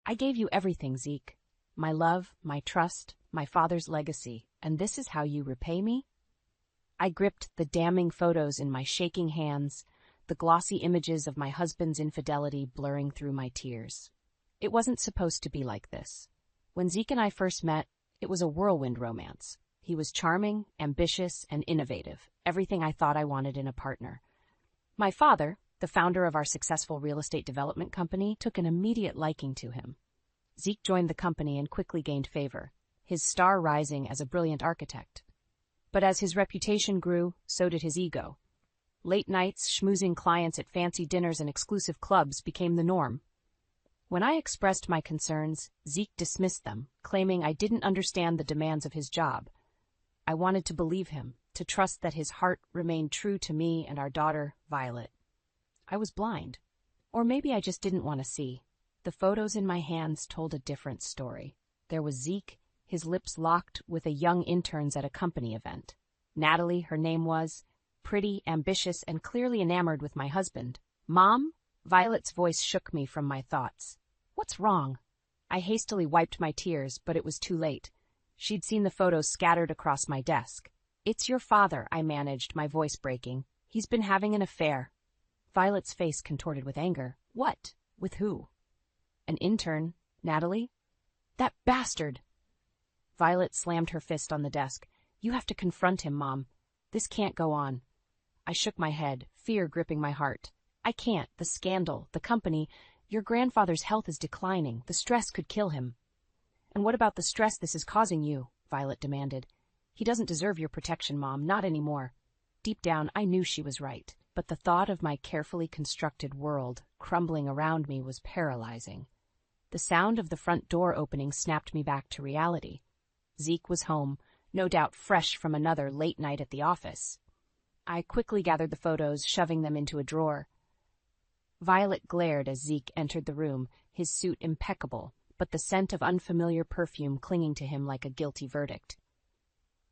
I gave you everything, Zeke. My love, my trust, my father's legacy, and this is how you repay me? I gripped the damning photos in my shaking hands, the glossy images of my husband's infidelity blurring through my tears. It wasn't supposed to be like this. When Zeke and I first met, it was a whirlwind romance. He was charming, ambitious, and innovative, everything I thought I wanted in a partner. My father, the founder of our successful real estate development company, took an immediate liking to him. Zeke joined the company and quickly gained favor, his star rising as a brilliant architect. But as his reputation grew, so did his ego. Late nights, schmoozing clients at fancy dinners and exclusive clubs became the norm. When I expressed my concerns, Zeke dismissed them, claiming I didn't understand the demands of his job. I wanted to believe him, to trust that his heart remained true to me and our daughter, Violet. I was blind. Or maybe I just didn't want to see. The photos in my hands told a different story. There was Zeke, his lips locked with a young interns at a company event. Natalie, her name was, pretty, ambitious, and clearly enamored with my husband. Mom? Violet's voice shook me from my thoughts. What's wrong? I hastily wiped my tears, but it was too late. She'd seen the photos scattered across my desk. It's your father, I managed, my voice breaking. He's been having an affair. Violet's face contorted with anger. What? With who? An intern? Natalie? That bastard! Violet slammed her fist on the desk. You have to confront him, Mom. This can't go on. I shook my head, fear gripping my heart. I can't. The scandal, the company. Your grandfather's health is declining. The stress could kill him. And what about the stress this is causing you? Violet demanded. He doesn't deserve your protection, Mom. Not anymore. Deep down, I knew she was right. But the thought of my carefully constructed world crumbling around me was paralyzing. The sound of the front door opening snapped me back to reality. Zeke was home, no doubt fresh from another late night at the office. I quickly gathered the photos, shoving them into a drawer. Violet glared as Zeke entered the room, his suit impeccable, but the scent of unfamiliar perfume clinging to him like a guilty verdict.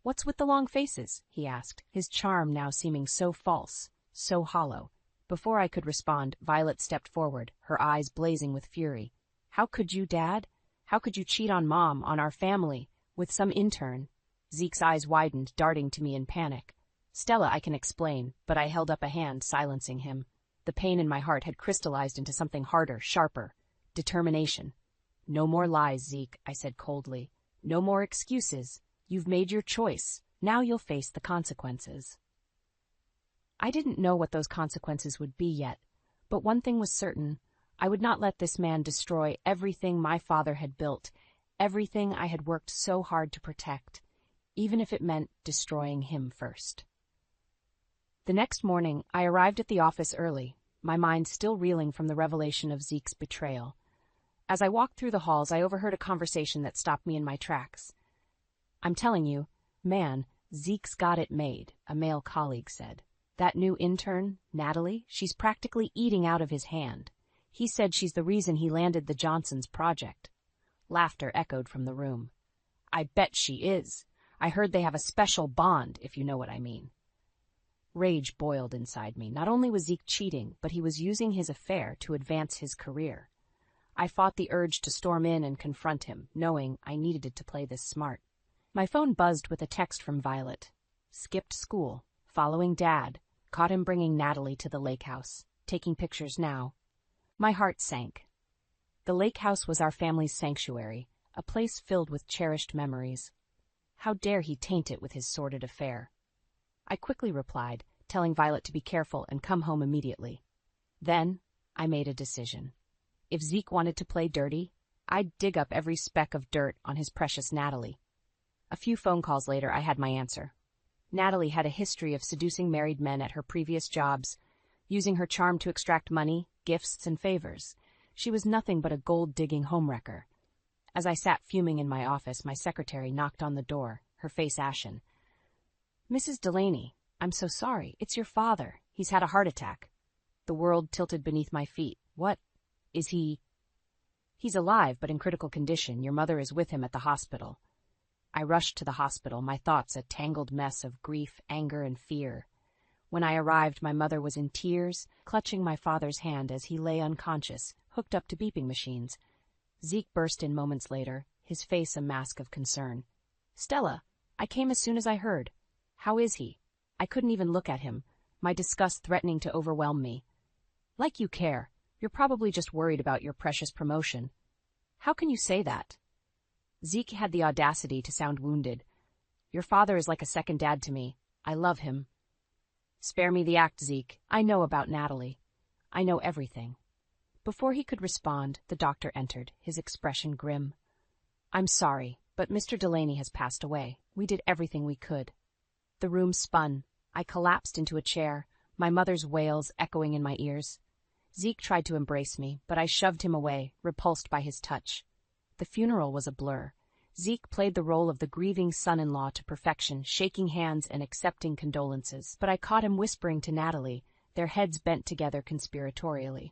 What's with the long faces? He asked, his charm now seeming so false, so hollow. Before I could respond, Violet stepped forward, her eyes blazing with fury. How could you, Dad? How could you cheat on Mom, on our family, with some intern? Zeke's eyes widened, darting to me in panic. Stella, I can explain, but I held up a hand, silencing him. The pain in my heart had crystallized into something harder, sharper. Determination. No more lies, Zeke, I said coldly. No more excuses. You've made your choice. Now you'll face the consequences. I didn't know what those consequences would be yet, but one thing was certain. I would not let this man destroy everything my father had built, everything I had worked so hard to protect, even if it meant destroying him first. The next morning, I arrived at the office early, my mind still reeling from the revelation of Zeke's betrayal. As I walked through the halls, I overheard a conversation that stopped me in my tracks. I'm telling you, man, Zeke's got it made, a male colleague said. That new intern, Natalie, she's practically eating out of his hand. He said she's the reason he landed the Johnsons' project. Laughter echoed from the room. I bet she is. I heard they have a special bond, if you know what I mean. Rage boiled inside me. Not only was Zeke cheating, but he was using his affair to advance his career. I fought the urge to storm in and confront him, knowing I needed to play this smart. My phone buzzed with a text from Violet. Skipped school, following Dad, caught him bringing Natalie to the lake house, taking pictures now. My heart sank. The lake house was our family's sanctuary, a place filled with cherished memories. How dare he taint it with his sordid affair? I quickly replied, telling Violet to be careful and come home immediately. Then, I made a decision. If Zeke wanted to play dirty, I'd dig up every speck of dirt on his precious Natalie. A few phone calls later, I had my answer. Natalie had a history of seducing married men at her previous jobs, using her charm to extract money, gifts, and favors. She was nothing but a gold-digging homewrecker. As I sat fuming in my office, my secretary knocked on the door, her face ashen. Mrs. Delaney, I'm so sorry. It's your father. He's had a heart attack. The world tilted beneath my feet. What? Is he? He's alive, but in critical condition. Your mother is with him at the hospital. I rushed to the hospital, my thoughts a tangled mess of grief, anger, and fear. When I arrived, my mother was in tears, clutching my father's hand as he lay unconscious, hooked up to beeping machines. Zeke burst in moments later, his face a mask of concern. Stella, I came as soon as I heard. How is he? I couldn't even look at him, my disgust threatening to overwhelm me. Like you care. You're probably just worried about your precious promotion. How can you say that? Zeke had the audacity to sound wounded. Your father is like a second dad to me. I love him. Spare me the act, Zeke. I know about Natalie. I know everything. Before he could respond, the doctor entered, his expression grim. I'm sorry, but Mr. Delaney has passed away. We did everything we could. The room spun. I collapsed into a chair, my mother's wails echoing in my ears. Zeke tried to embrace me, but I shoved him away, repulsed by his touch. The funeral was a blur. Zeke played the role of the grieving son-in-law to perfection, shaking hands and accepting condolences, but I caught him whispering to Natalie, their heads bent together conspiratorially.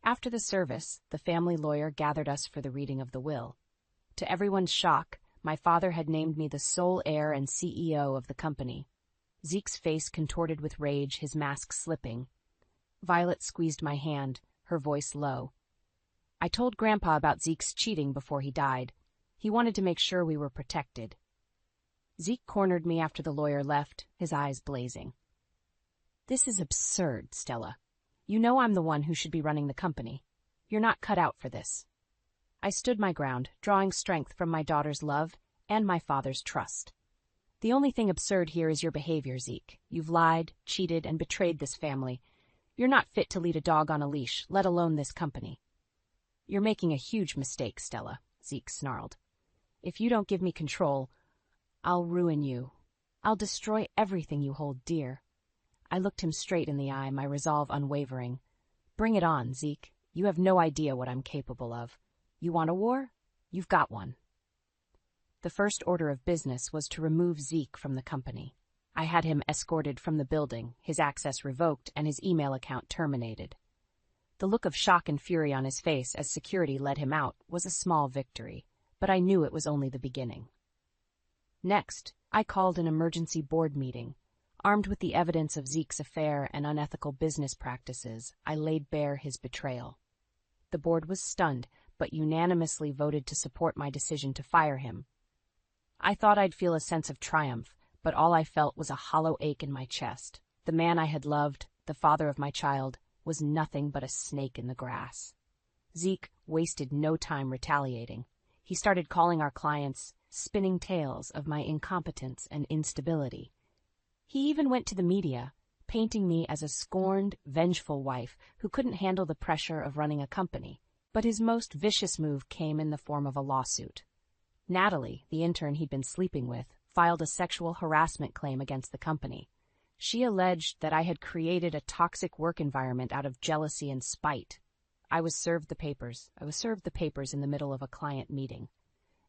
After the service, the family lawyer gathered us for the reading of the will. To everyone's shock, my father had named me the sole heir and CEO of the company. Zeke's face contorted with rage, his mask slipping. Violet squeezed my hand, her voice low. I told Grandpa about Zeke's cheating before he died. He wanted to make sure we were protected. Zeke cornered me after the lawyer left, his eyes blazing. This is absurd, Stella. You know I'm the one who should be running the company. You're not cut out for this. I stood my ground, drawing strength from my daughter's love and my father's trust. The only thing absurd here is your behavior, Zeke. You've lied, cheated, and betrayed this family. You're not fit to lead a dog on a leash, let alone this company. You're making a huge mistake, Stella, Zeke snarled. If you don't give me control, I'll ruin you. I'll destroy everything you hold dear. I looked him straight in the eye, my resolve unwavering. Bring it on, Zeke. You have no idea what I'm capable of. You want a war? You've got one. The first order of business was to remove Zeke from the company. I had him escorted from the building, his access revoked, and his email account terminated. The look of shock and fury on his face as security led him out was a small victory, but I knew it was only the beginning. Next, I called an emergency board meeting. Armed with the evidence of Zeke's affair and unethical business practices, I laid bare his betrayal. The board was stunned, but unanimously voted to support my decision to fire him. I thought I'd feel a sense of triumph, but all I felt was a hollow ache in my chest. The man I had loved, the father of my child, was nothing but a snake in the grass. Zeke wasted no time retaliating. He started calling our clients, spinning tales of my incompetence and instability. He even went to the media, painting me as a scorned, vengeful wife who couldn't handle the pressure of running a company. But his most vicious move came in the form of a lawsuit. Natalie, the intern he'd been sleeping with, filed a sexual harassment claim against the company. She alleged that I had created a toxic work environment out of jealousy and spite. I was served the papers in the middle of a client meeting.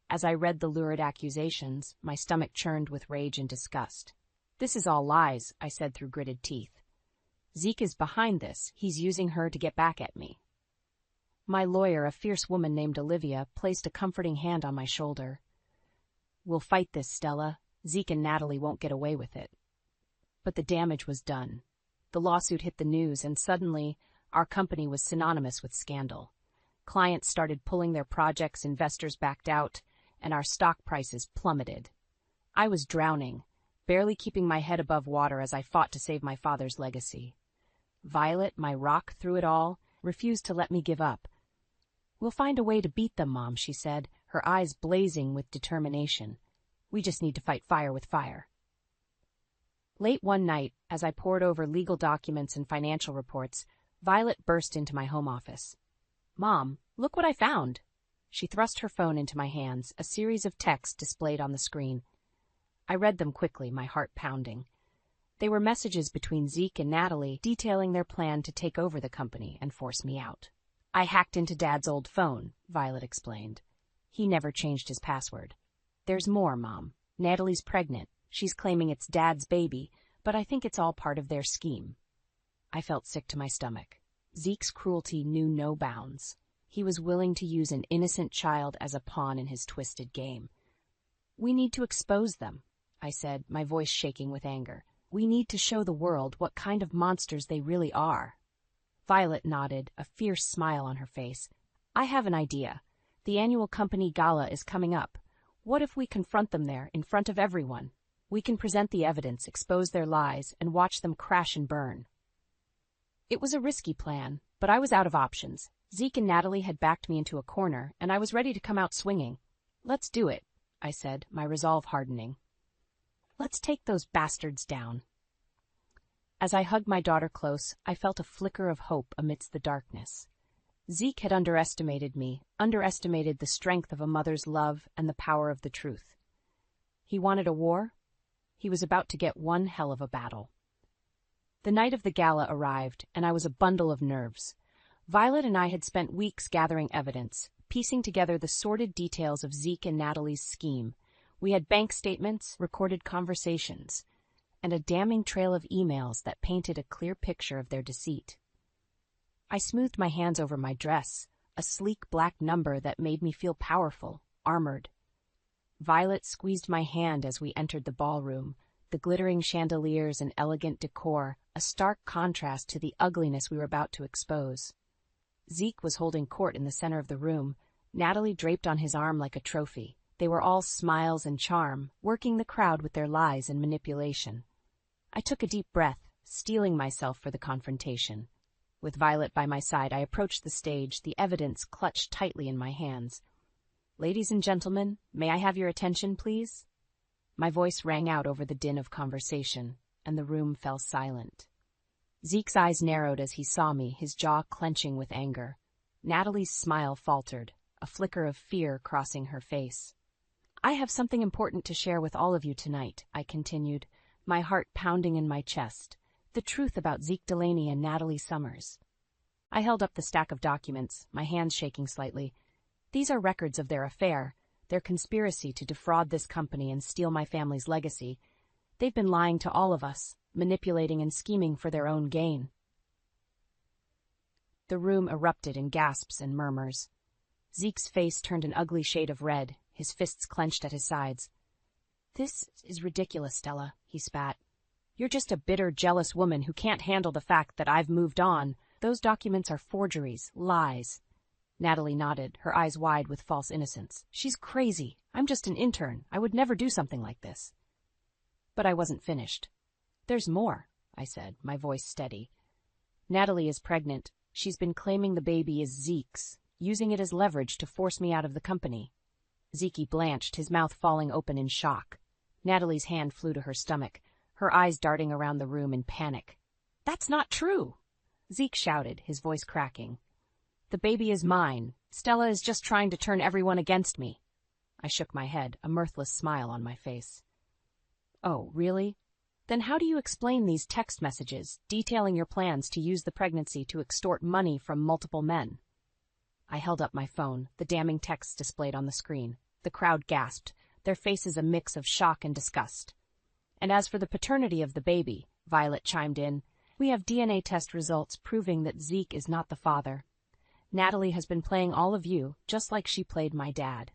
As I read the lurid accusations, my stomach churned with rage and disgust. This is all lies, I said through gritted teeth. Zeke is behind this. He's using her to get back at me. My lawyer, a fierce woman named Olivia, placed a comforting hand on my shoulder. We'll fight this, Stella. Zeke and Natalie won't get away with it. But the damage was done. The lawsuit hit the news, and suddenly, our company was synonymous with scandal. Clients started pulling their projects, investors backed out, and our stock prices plummeted. I was drowning, barely keeping my head above water as I fought to save my father's legacy. Violet, my rock through it all, refused to let me give up. We'll find a way to beat them, Mom, she said, her eyes blazing with determination. We just need to fight fire with fire. Late one night, as I pored over legal documents and financial reports, Violet burst into my home office. Mom, look what I found. She thrust her phone into my hands, a series of texts displayed on the screen. I read them quickly, my heart pounding. They were messages between Zeke and Natalie detailing their plan to take over the company and force me out. I hacked into Dad's old phone, Violet explained. He never changed his password. There's more, Mom. Natalie's pregnant. She's claiming it's Dad's baby, but I think it's all part of their scheme. I felt sick to my stomach. Zeke's cruelty knew no bounds. He was willing to use an innocent child as a pawn in his twisted game. We need to expose them, I said, my voice shaking with anger. We need to show the world what kind of monsters they really are. Violet nodded, a fierce smile on her face. I have an idea. The annual company gala is coming up. What if we confront them there, in front of everyone? We can present the evidence, expose their lies, and watch them crash and burn. It was a risky plan, but I was out of options. Zeke and Natalie had backed me into a corner, and I was ready to come out swinging. "Let's do it," I said, my resolve hardening. "Let's take those bastards down." As I hugged my daughter close, I felt a flicker of hope amidst the darkness. Zeke had underestimated me, underestimated the strength of a mother's love and the power of the truth. He wanted a war? He was about to get one hell of a battle. The night of the gala arrived, and I was a bundle of nerves. Violet and I had spent weeks gathering evidence, piecing together the sordid details of Zeke and Natalie's scheme. We had bank statements, recorded conversations, and a damning trail of emails that painted a clear picture of their deceit. I smoothed my hands over my dress, a sleek black number that made me feel powerful, armored. Violet squeezed my hand as we entered the ballroom, the glittering chandeliers and elegant decor, a stark contrast to the ugliness we were about to expose. Zeke was holding court in the center of the room, Natalie draped on his arm like a trophy. They were all smiles and charm, working the crowd with their lies and manipulation. I took a deep breath, steeling myself for the confrontation. With Violet by my side, I approached the stage, the evidence clutched tightly in my hands. "Ladies and gentlemen, may I have your attention, please?" My voice rang out over the din of conversation, and the room fell silent. Zeke's eyes narrowed as he saw me, his jaw clenching with anger. Natalie's smile faltered, a flicker of fear crossing her face. "I have something important to share with all of you tonight," I continued, my heart pounding in my chest. "The truth about Zeke Delaney and Natalie Summers." I held up the stack of documents, my hands shaking slightly. "These are records of their affair, their conspiracy to defraud this company and steal my family's legacy. They've been lying to all of us, manipulating and scheming for their own gain." The room erupted in gasps and murmurs. Zeke's face turned an ugly shade of red, his fists clenched at his sides. "This is ridiculous, Stella," he spat. "You're just a bitter, jealous woman who can't handle the fact that I've moved on. Those documents are forgeries, lies." Natalie nodded, her eyes wide with false innocence. "She's crazy. I'm just an intern. I would never do something like this." But I wasn't finished. "There's more," I said, my voice steady. "Natalie is pregnant. She's been claiming the baby is Zeke's, using it as leverage to force me out of the company." Zeke blanched, his mouth falling open in shock. Natalie's hand flew to her stomach, her eyes darting around the room in panic. "That's not true!" Zeke shouted, his voice cracking. "The baby is mine. Stella is just trying to turn everyone against me." I shook my head, a mirthless smile on my face. "Oh, really? Then how do you explain these text messages detailing your plans to use the pregnancy to extort money from multiple men?" I held up my phone, the damning texts displayed on the screen. The crowd gasped, their faces a mix of shock and disgust. "And as for the paternity of the baby," Violet chimed in, "we have DNA test results proving that Zeke is not the father. Natalie has been playing all of you, just like she played my dad."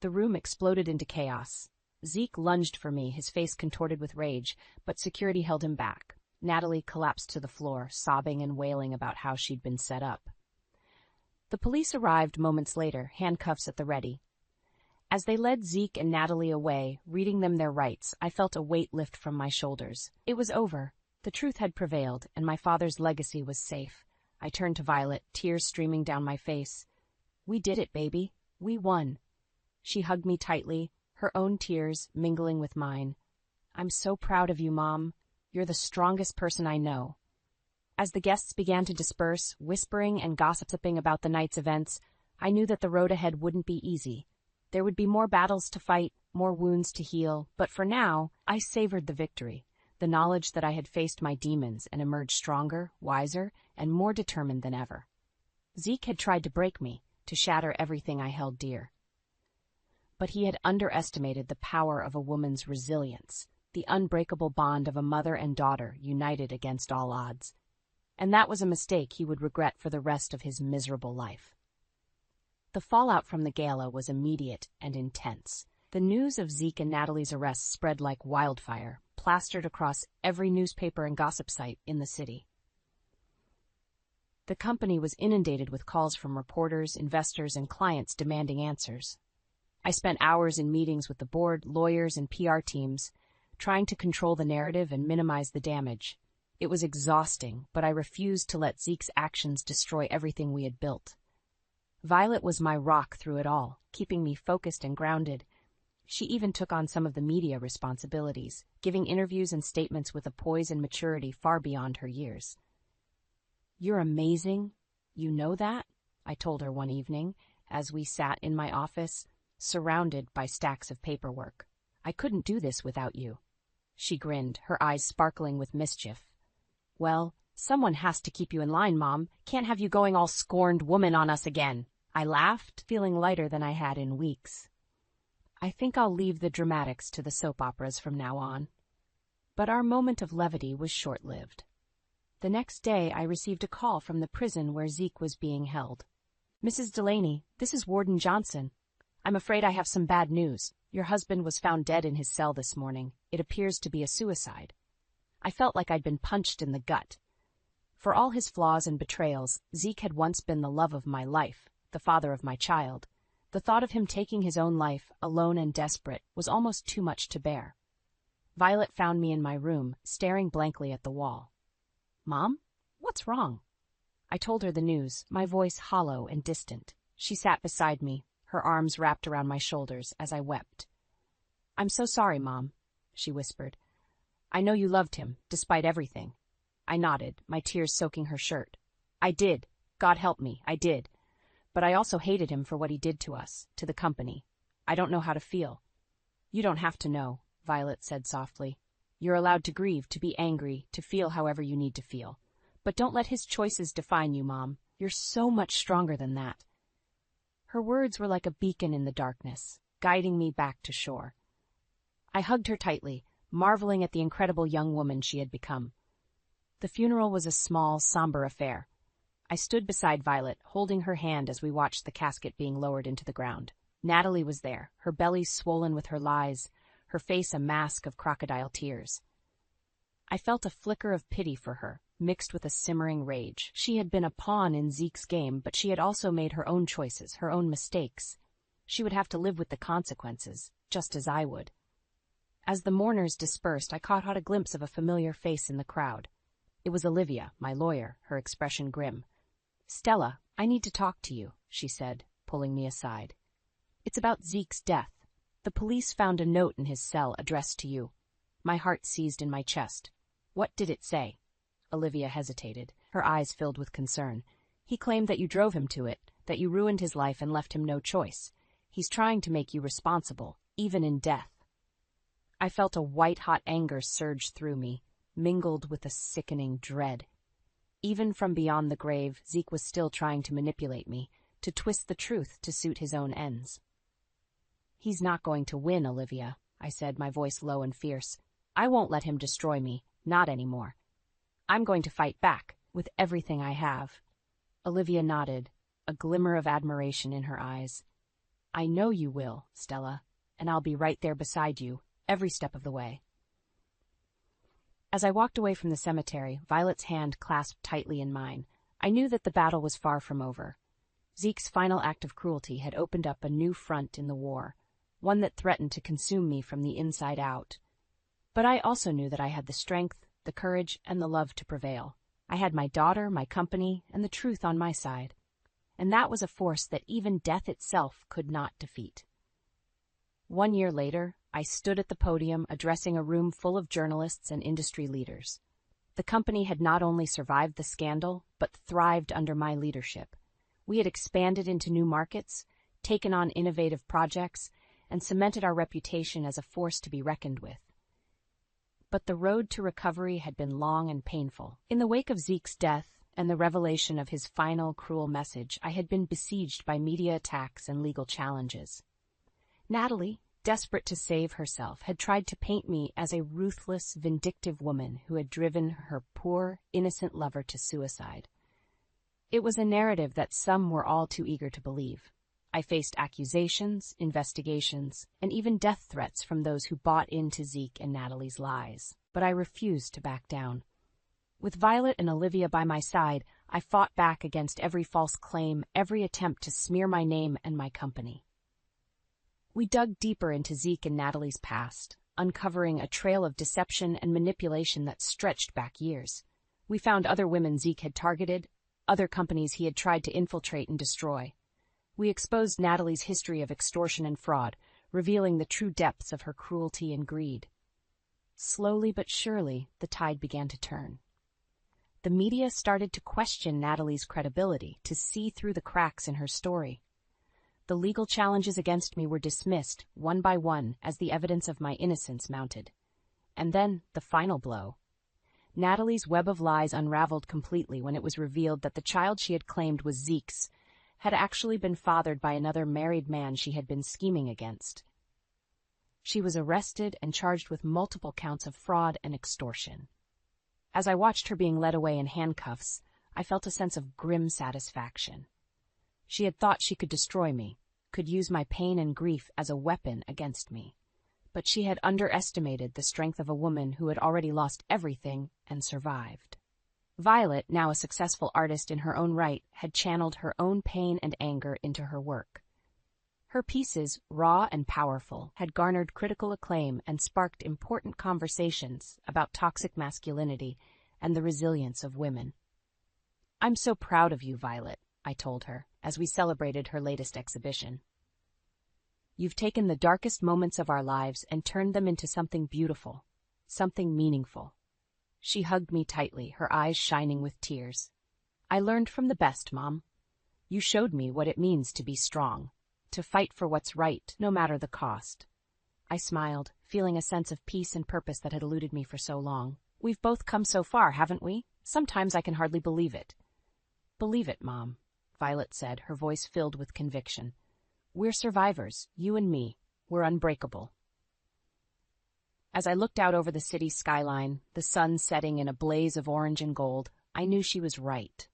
The room exploded into chaos. Zeke lunged for me, his face contorted with rage, but security held him back. Natalie collapsed to the floor, sobbing and wailing about how she'd been set up. The police arrived moments later, handcuffs at the ready. As they led Zeke and Natalie away, reading them their rights, I felt a weight lift from my shoulders. It was over. The truth had prevailed, and my father's legacy was safe. I turned to Violet, tears streaming down my face. "We did it, baby. We won." She hugged me tightly, her own tears mingling with mine. "I'm so proud of you, Mom. You're the strongest person I know." As the guests began to disperse, whispering and gossiping about the night's events, I knew that the road ahead wouldn't be easy. There would be more battles to fight, more wounds to heal, but for now, I savored the victory, the knowledge that I had faced my demons and emerged stronger, wiser, and more determined than ever. Zeke had tried to break me, to shatter everything I held dear. But he had underestimated the power of a woman's resilience, the unbreakable bond of a mother and daughter united against all odds. And that was a mistake he would regret for the rest of his miserable life. The fallout from the gala was immediate and intense. The news of Zeke and Natalie's arrests spread like wildfire, plastered across every newspaper and gossip site in the city. The company was inundated with calls from reporters, investors, and clients demanding answers. I spent hours in meetings with the board, lawyers, and PR teams, trying to control the narrative and minimize the damage. It was exhausting, but I refused to let Zeke's actions destroy everything we had built. Violet was my rock through it all, keeping me focused and grounded. She even took on some of the media responsibilities, giving interviews and statements with a poise and maturity far beyond her years. "You're amazing. You know that?" I told her one evening, as we sat in my office, surrounded by stacks of paperwork. "I couldn't do this without you." She grinned, her eyes sparkling with mischief. "Well, someone has to keep you in line, Mom. Can't have you going all scorned woman on us again." I laughed, feeling lighter than I had in weeks. "I think I'll leave the dramatics to the soap operas from now on." But our moment of levity was short-lived. The next day, I received a call from the prison where Zeke was being held. "Mrs. Delaney, this is Warden Johnson. I'm afraid I have some bad news. Your husband was found dead in his cell this morning. It appears to be a suicide." I felt like I'd been punched in the gut. For all his flaws and betrayals, Zeke had once been the love of my life, the father of my child. The thought of him taking his own life, alone and desperate, was almost too much to bear. Violet found me in my room, staring blankly at the wall. "Mom, what's wrong?" I told her the news, my voice hollow and distant. She sat beside me, her arms wrapped around my shoulders as I wept. "I'm so sorry, Mom," she whispered. "I know you loved him, despite everything." I nodded, my tears soaking her shirt. "I did. God help me, I did. But I also hated him for what he did to us, to the company. I don't know how to feel." "You don't have to know," Violet said softly. "You're allowed to grieve, to be angry, to feel however you need to feel. But don't let his choices define you, Mom. You're so much stronger than that." Her words were like a beacon in the darkness, guiding me back to shore. I hugged her tightly, marveling at the incredible young woman she had become. The funeral was a small, somber affair. I stood beside Violet, holding her hand as we watched the casket being lowered into the ground. Natalie was there, her belly swollen with her lies, her face a mask of crocodile tears. I felt a flicker of pity for her, mixed with a simmering rage. She had been a pawn in Zeke's game, but she had also made her own choices, her own mistakes. She would have to live with the consequences, just as I would. As the mourners dispersed, I caught a glimpse of a familiar face in the crowd. It was Olivia, my lawyer, her expression grim. "Stella, I need to talk to you," she said, pulling me aside. "It's about Zeke's death. The police found a note in his cell addressed to you." My heart seized in my chest. "What did it say?" Olivia hesitated, her eyes filled with concern. "He claimed that you drove him to it, that you ruined his life and left him no choice. He's trying to make you responsible, even in death." I felt a white-hot anger surge through me, mingled with a sickening dread. Even from beyond the grave, Zeke was still trying to manipulate me, to twist the truth to suit his own ends. "He's not going to win, Olivia," I said, my voice low and fierce. "I won't let him destroy me, not anymore. I'm going to fight back, with everything I have." Olivia nodded, a glimmer of admiration in her eyes. "I know you will, Stella, and I'll be right there beside you, every step of the way." As I walked away from the cemetery, Violet's hand clasped tightly in mine. I knew that the battle was far from over. Zeke's final act of cruelty had opened up a new front in the war, one that threatened to consume me from the inside out. But I also knew that I had the strength, the courage, and the love to prevail. I had my daughter, my company, and the truth on my side. And that was a force that even death itself could not defeat. 1 year later, I stood at the podium addressing a room full of journalists and industry leaders. The company had not only survived the scandal, but thrived under my leadership. We had expanded into new markets, taken on innovative projects, and cemented our reputation as a force to be reckoned with. But the road to recovery had been long and painful. In the wake of Zeke's death and the revelation of his final cruel message, I had been besieged by media attacks and legal challenges. Natalie, desperate to save herself, had tried to paint me as a ruthless, vindictive woman who had driven her poor, innocent lover to suicide. It was a narrative that some were all too eager to believe. I faced accusations, investigations, and even death threats from those who bought into Zeke and Natalie's lies. But I refused to back down. With Violet and Olivia by my side, I fought back against every false claim, every attempt to smear my name and my company. We dug deeper into Zeke and Natalie's past, uncovering a trail of deception and manipulation that stretched back years. We found other women Zeke had targeted, other companies he had tried to infiltrate and destroy. We exposed Natalie's history of extortion and fraud, revealing the true depths of her cruelty and greed. Slowly but surely, the tide began to turn. The media started to question Natalie's credibility, to see through the cracks in her story. The legal challenges against me were dismissed, one by one, as the evidence of my innocence mounted. And then, the final blow. Natalie's web of lies unraveled completely when it was revealed that the child she had claimed was Zeke's had actually been fathered by another married man she had been scheming against. She was arrested and charged with multiple counts of fraud and extortion. As I watched her being led away in handcuffs, I felt a sense of grim satisfaction. She had thought she could destroy me, could use my pain and grief as a weapon against me. But she had underestimated the strength of a woman who had already lost everything and survived. Violet, now a successful artist in her own right, had channeled her own pain and anger into her work. Her pieces, raw and powerful, had garnered critical acclaim and sparked important conversations about toxic masculinity and the resilience of women. "I'm so proud of you, Violet," I told her, as we celebrated her latest exhibition. "You've taken the darkest moments of our lives and turned them into something beautiful, something meaningful." She hugged me tightly, her eyes shining with tears. "I learned from the best, Mom. You showed me what it means to be strong, to fight for what's right, no matter the cost." I smiled, feeling a sense of peace and purpose that had eluded me for so long. "We've both come so far, haven't we? Sometimes I can hardly believe it." "Believe it, Mom," Violet said, her voice filled with conviction. "We're survivors, you and me. We're unbreakable." As I looked out over the city skyline, the sun setting in a blaze of orange and gold, I knew she was right.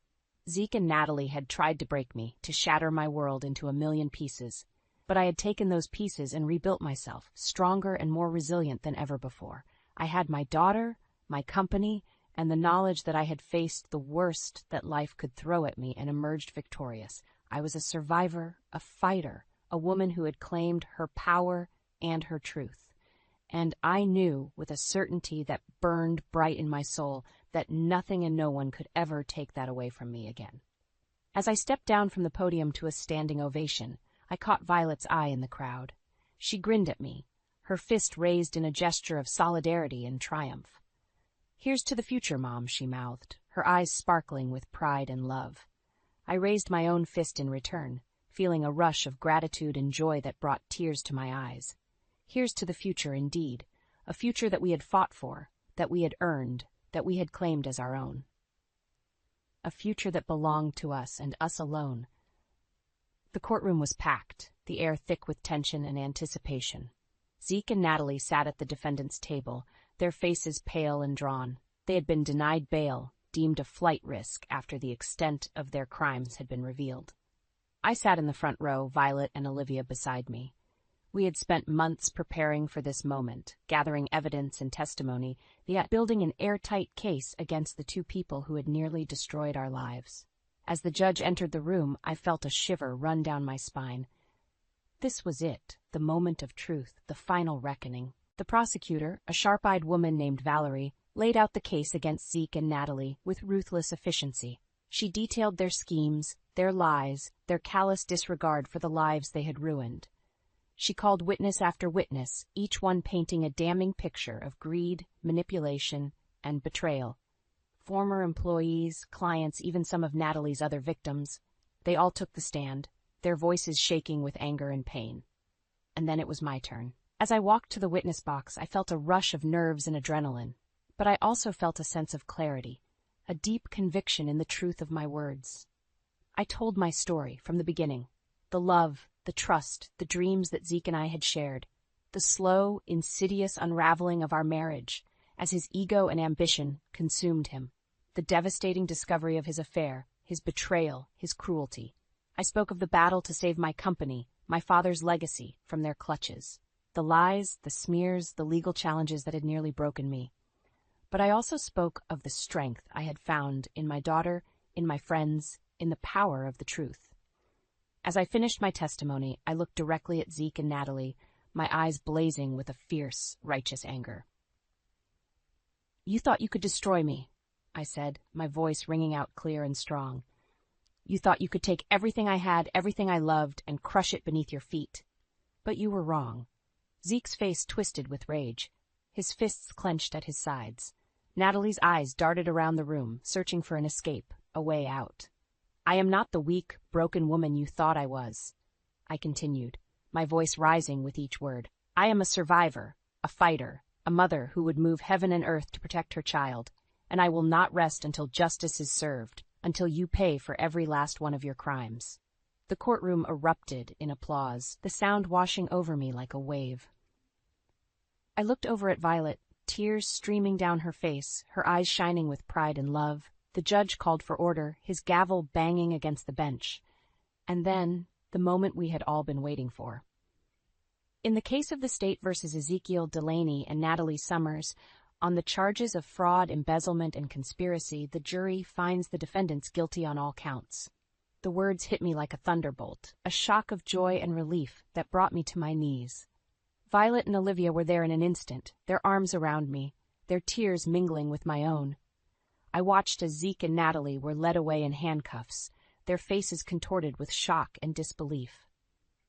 Zeke and Natalie had tried to break me, to shatter my world into a million pieces. But I had taken those pieces and rebuilt myself, stronger and more resilient than ever before. I had my daughter, my company, and the knowledge that I had faced the worst that life could throw at me and emerged victorious. I was a survivor, a fighter, a woman who had claimed her power and her truth. And I knew, with a certainty that burned bright in my soul, that nothing and no one could ever take that away from me again. As I stepped down from the podium to a standing ovation, I caught Violet's eye in the crowd. She grinned at me, her fist raised in a gesture of solidarity and triumph. "Here's to the future, Mom," she mouthed, her eyes sparkling with pride and love. I raised my own fist in return, feeling a rush of gratitude and joy that brought tears to my eyes. Here's to the future indeed, a future that we had fought for, that we had earned, that we had claimed as our own. A future that belonged to us and us alone. The courtroom was packed, the air thick with tension and anticipation. Zeke and Natalie sat at the defendant's table, their faces pale and drawn. They had been denied bail, deemed a flight risk after the extent of their crimes had been revealed. I sat in the front row, Violet and Olivia beside me. We had spent months preparing for this moment, gathering evidence and testimony, yet building an airtight case against the two people who had nearly destroyed our lives. As the judge entered the room, I felt a shiver run down my spine. This was it, the moment of truth, the final reckoning. The prosecutor, a sharp-eyed woman named Valerie, laid out the case against Zeke and Natalie with ruthless efficiency. She detailed their schemes, their lies, their callous disregard for the lives they had ruined. She called witness after witness, each one painting a damning picture of greed, manipulation, and betrayal. Former employees, clients, even some of Natalie's other victims, they all took the stand, their voices shaking with anger and pain. And then it was my turn. As I walked to the witness box, I felt a rush of nerves and adrenaline, but I also felt a sense of clarity, a deep conviction in the truth of my words. I told my story from the beginning, the love, the trust, the dreams that Zeke and I had shared, the slow, insidious unraveling of our marriage as his ego and ambition consumed him, the devastating discovery of his affair, his betrayal, his cruelty. I spoke of the battle to save my company, my father's legacy, from their clutches, the lies, the smears, the legal challenges that had nearly broken me. But I also spoke of the strength I had found in my daughter, in my friends, in the power of the truth. As I finished my testimony, I looked directly at Zeke and Natalie, my eyes blazing with a fierce, righteous anger. "You thought you could destroy me," I said, my voice ringing out clear and strong. "You thought you could take everything I had, everything I loved, and crush it beneath your feet. But you were wrong." Zeke's face twisted with rage. His fists clenched at his sides. Natalie's eyes darted around the room, searching for an escape, a way out. "I am not the weak, broken woman you thought I was," I continued, my voice rising with each word. "I am a survivor, a fighter, a mother who would move heaven and earth to protect her child, and I will not rest until justice is served, until you pay for every last one of your crimes." The courtroom erupted in applause, the sound washing over me like a wave. I looked over at Violet, tears streaming down her face, her eyes shining with pride and love. The judge called for order, his gavel banging against the bench. And then, the moment we had all been waiting for. In the case of the state versus Ezekiel Delaney and Natalie Summers, on the charges of fraud, embezzlement, and conspiracy, the jury finds the defendants guilty on all counts. The words hit me like a thunderbolt, a shock of joy and relief that brought me to my knees. Violet and Olivia were there in an instant, their arms around me, their tears mingling with my own. I watched as Zeke and Natalie were led away in handcuffs, their faces contorted with shock and disbelief.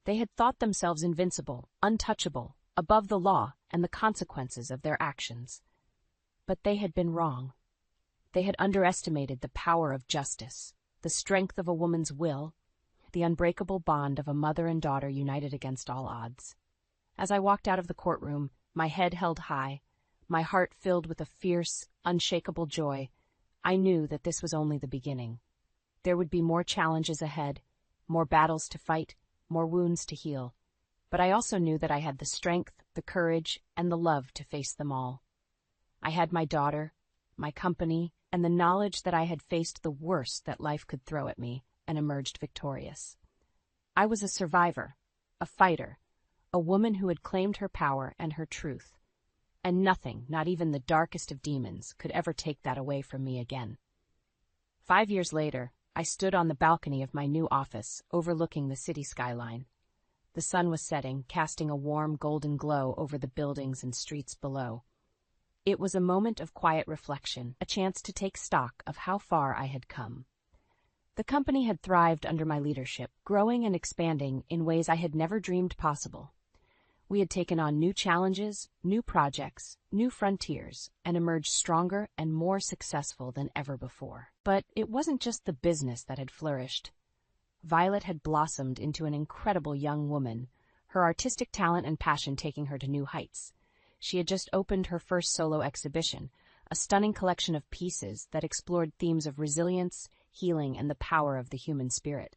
They had thought themselves invincible, untouchable, above the law and the consequences of their actions. But they had been wrong. They had underestimated the power of justice, the strength of a woman's will, the unbreakable bond of a mother and daughter united against all odds. As I walked out of the courtroom, my head held high, my heart filled with a fierce, unshakable joy, I knew that this was only the beginning. There would be more challenges ahead, more battles to fight, more wounds to heal. But I also knew that I had the strength, the courage, and the love to face them all. I had my daughter, my company, and the knowledge that I had faced the worst that life could throw at me and emerged victorious. I was a survivor, a fighter, a woman who had claimed her power and her truth. And nothing, not even the darkest of demons, could ever take that away from me again. 5 years later, I stood on the balcony of my new office, overlooking the city skyline. The sun was setting, casting a warm golden glow over the buildings and streets below. It was a moment of quiet reflection, a chance to take stock of how far I had come. The company had thrived under my leadership, growing and expanding in ways I had never dreamed possible. We had taken on new challenges, new projects, new frontiers, and emerged stronger and more successful than ever before. But it wasn't just the business that had flourished. Violet had blossomed into an incredible young woman, her artistic talent and passion taking her to new heights. She had just opened her first solo exhibition, a stunning collection of pieces that explored themes of resilience, healing, and the power of the human spirit.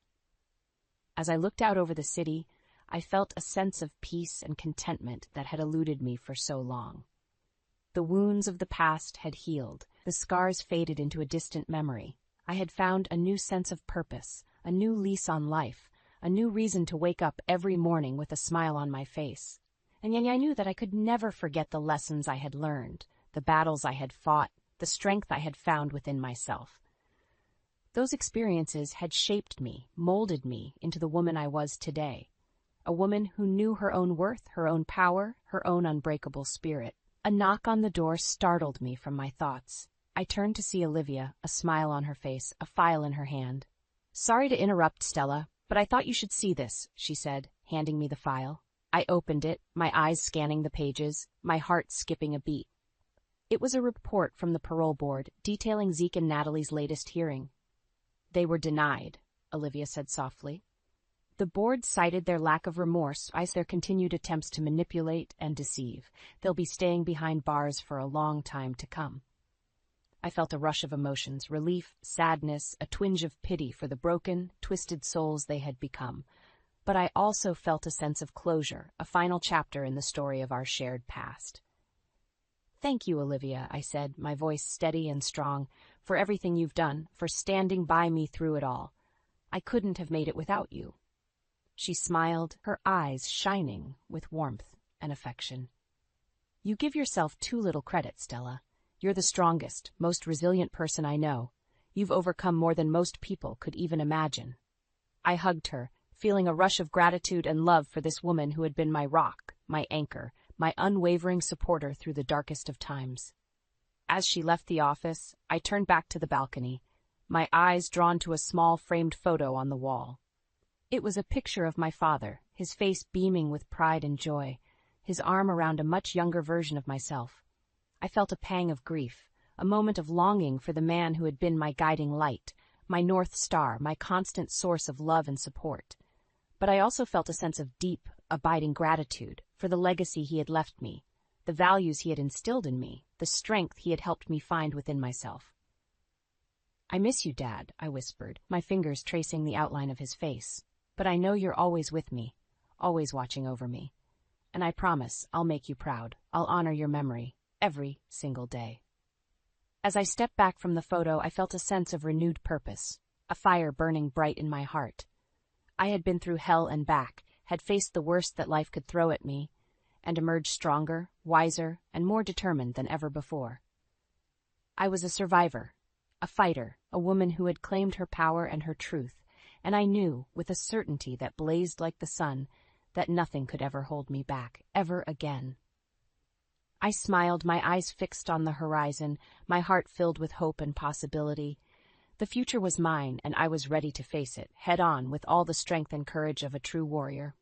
As I looked out over the city, I felt a sense of peace and contentment that had eluded me for so long. The wounds of the past had healed, the scars faded into a distant memory. I had found a new sense of purpose, a new lease on life, a new reason to wake up every morning with a smile on my face. And yet I knew that I could never forget the lessons I had learned, the battles I had fought, the strength I had found within myself. Those experiences had shaped me, molded me into the woman I was today. A woman who knew her own worth, her own power, her own unbreakable spirit. A knock on the door startled me from my thoughts. I turned to see Olivia, a smile on her face, a file in her hand. "Sorry to interrupt, Stella, but I thought you should see this," she said, handing me the file. I opened it, my eyes scanning the pages, my heart skipping a beat. It was a report from the parole board detailing Zeke and Natalie's latest hearing. "They were denied," Olivia said softly. "The board cited their lack of remorse as their continued attempts to manipulate and deceive. They'll be staying behind bars for a long time to come." I felt a rush of emotions, relief, sadness, a twinge of pity for the broken, twisted souls they had become. But I also felt a sense of closure, a final chapter in the story of our shared past. "Thank you, Olivia," I said, my voice steady and strong, "for everything you've done, for standing by me through it all. I couldn't have made it without you." She smiled, her eyes shining with warmth and affection. "You give yourself too little credit, Stella. You're the strongest, most resilient person I know. You've overcome more than most people could even imagine." I hugged her, feeling a rush of gratitude and love for this woman who had been my rock, my anchor, my unwavering supporter through the darkest of times. As she left the office, I turned back to the balcony, my eyes drawn to a small framed photo on the wall. It was a picture of my father, his face beaming with pride and joy, his arm around a much younger version of myself. I felt a pang of grief, a moment of longing for the man who had been my guiding light, my North Star, my constant source of love and support. But I also felt a sense of deep, abiding gratitude for the legacy he had left me, the values he had instilled in me, the strength he had helped me find within myself. "I miss you, Dad," I whispered, my fingers tracing the outline of his face. "But I know you're always with me, always watching over me. And I promise I'll make you proud. I'll honor your memory, every single day." As I stepped back from the photo, I felt a sense of renewed purpose, a fire burning bright in my heart. I had been through hell and back, had faced the worst that life could throw at me, and emerged stronger, wiser, and more determined than ever before. I was a survivor, a fighter, a woman who had claimed her power and her truth, and I knew, with a certainty that blazed like the sun, that nothing could ever hold me back, ever again. I smiled, my eyes fixed on the horizon, my heart filled with hope and possibility. The future was mine, and I was ready to face it, head on, with all the strength and courage of a true warrior.